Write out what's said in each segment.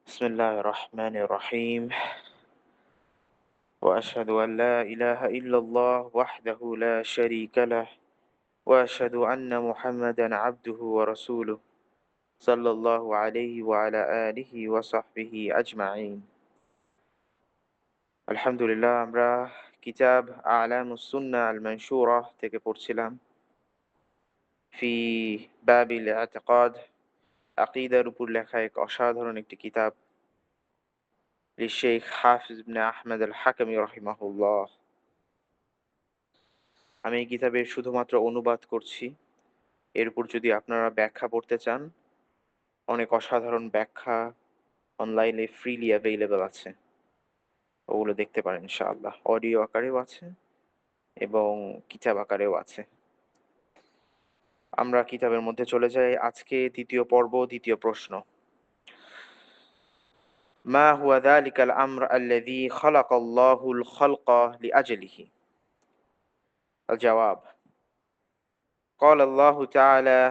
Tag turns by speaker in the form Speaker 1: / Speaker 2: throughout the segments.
Speaker 1: بسم الله الرحمن الرحيم وأشهد أن لا إله إلا الله وحده لا شريك له وأشهد أن محمدا عبده ورسوله صلى الله عليه وعلى آله وصحبه أجمعين আলহামদুলিল্লাহ আমরা কিতাব আ'লামুস সুন্নাহ আল মানশুরা থেকে পড়ছিলাম ফি বাবিল ইতিকাদ আকীদার উপর লেখা এক অসাধারণ একটি কিতাব লিশেখ হাফিজ ইবনে আহমদ আল হাকামি রাহিমাহুল্লাহ। আমি এই কিতাবের শুধুমাত্র অনুবাদ করছি। এর উপর যদি আপনারা ব্যাখ্যা পড়তে চান, অনেক অসাধারণ ব্যাখ্যা অনলাইনে ফ্রিলি অ্যাভেইলেবল আছে। ওগুলো দেখতে পারেন ইনশাআল্লাহ। অডিও আকারেও আছে এবং কিতাব আকারেও আছে। আমরা কিতাবের মধ্যে চলে যাই। আজকে দ্বিতীয় পর্ব, দ্বিতীয় প্রশ্ন। মা হুয়া যালিকাল আমর আল্লাযী খালাকাল্লাহুল খালকা লিআজলিহি? আল জওয়াব: قال الله تعالى: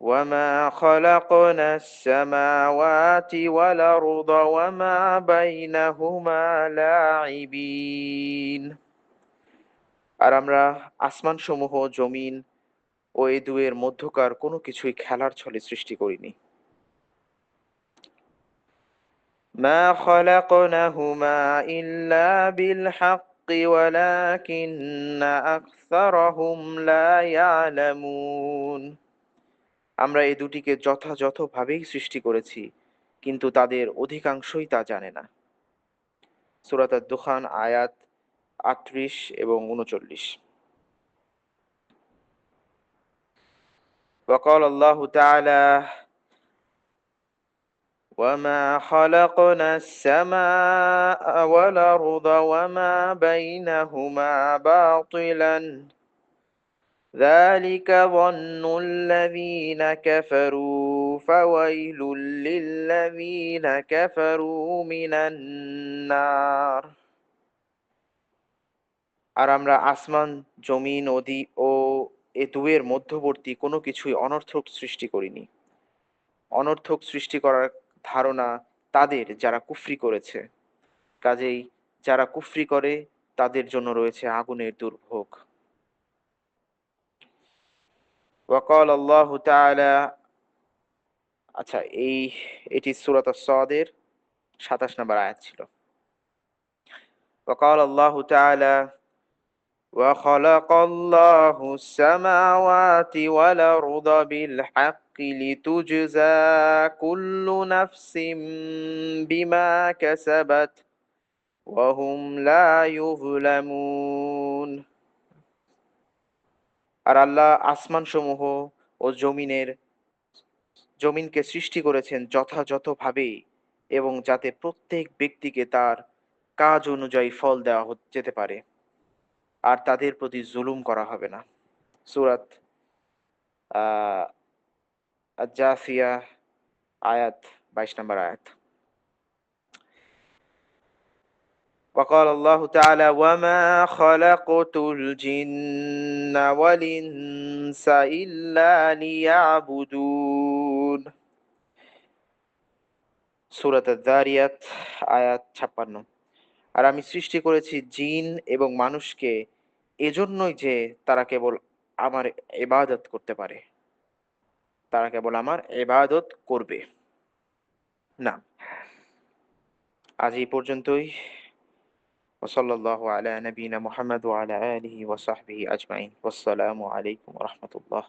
Speaker 1: وما خلقنا السماوات والأرض وما بينهما لاعبين। আর আমরা আসমান সমূহ, জমিন ও এ দুয়ের মধ্যকার কোনো কিছুই খেলার ছলে সৃষ্টি করিনি। মা খালাকনাহুমা ইল্লা বিল হাক্কি ওয়ালাকিন্না আকসারাহুম লা ইয়ালামুন। আমরা এই দুটিকে যথাযথভাবেই সৃষ্টি করেছি, কিন্তু তাদের অধিকাংশই তা জানে না। সূরাত আদ-দুখান আয়াত ৩৮ এবং ৩৯। وقال الله تعالى: وما خلقنا السماء والأرض وما بينهما باطلا ذلك ظن الذين كفروا فويل للذين كفروا من النار। আর আমরা আসমান, জমিন ও এ দুয়ের মধ্যবর্তী কোনো কিছুই অনর্থক সৃষ্টি করিনি। অনর্থক সৃষ্টি করার ধারণা তাদের যারা কুফরি করেছে। কাজেই যারা কুফরি করে তাদের জন্য রয়েছে আগুনের দুর্ভোগ। ওয়াকাল আল্লাহু তাআলা, আচ্ছা এটি সূরাত আস-সাদের ২৭ নম্বর আয়াত ছিল। ওয়াকাল আল্লাহু তাআলা: وخلق الله السماوات والأرض بالحق لتجزى كل نفس بما كسبت وهم لا يظلمون। আর আল্লাহ আসমানসমূহ ও জমিনকে সৃষ্টি করেছেন যথাযথভাবে, এবং যাতে প্রত্যেক ব্যক্তিকে তার কাজ অনুযায়ী ফল দেওয়া যেতে পারে, আর তাদের প্রতি জুলুম করা হবে না। সূরাত আজ-জাসিয়াহ আয়াত ২২ নম্বর আয়াত। وقال الله تعالى: وما خلقت الجن والإنس إلا ليعبدون। সূরাত আয-যারিয়াত আয়াত ৫৬। আর আমি সৃষ্টি করেছি জিন এবং মানুষকে এজন্যই যে তারা কেবল আমার ইবাদত করতে পারে, তারা কেবল আমার ইবাদত করবে। না, আজ এই পর্যন্তই। ওয়াসাল্লাল্লাহু আলা নবিয়িনা মুহাম্মদ ওয়া আলা আলিহি ওয়া সাহবিহি আজমাইন। ওয়াসসালামু আলাইকুম ওয়া রাহমাতুল্লাহ।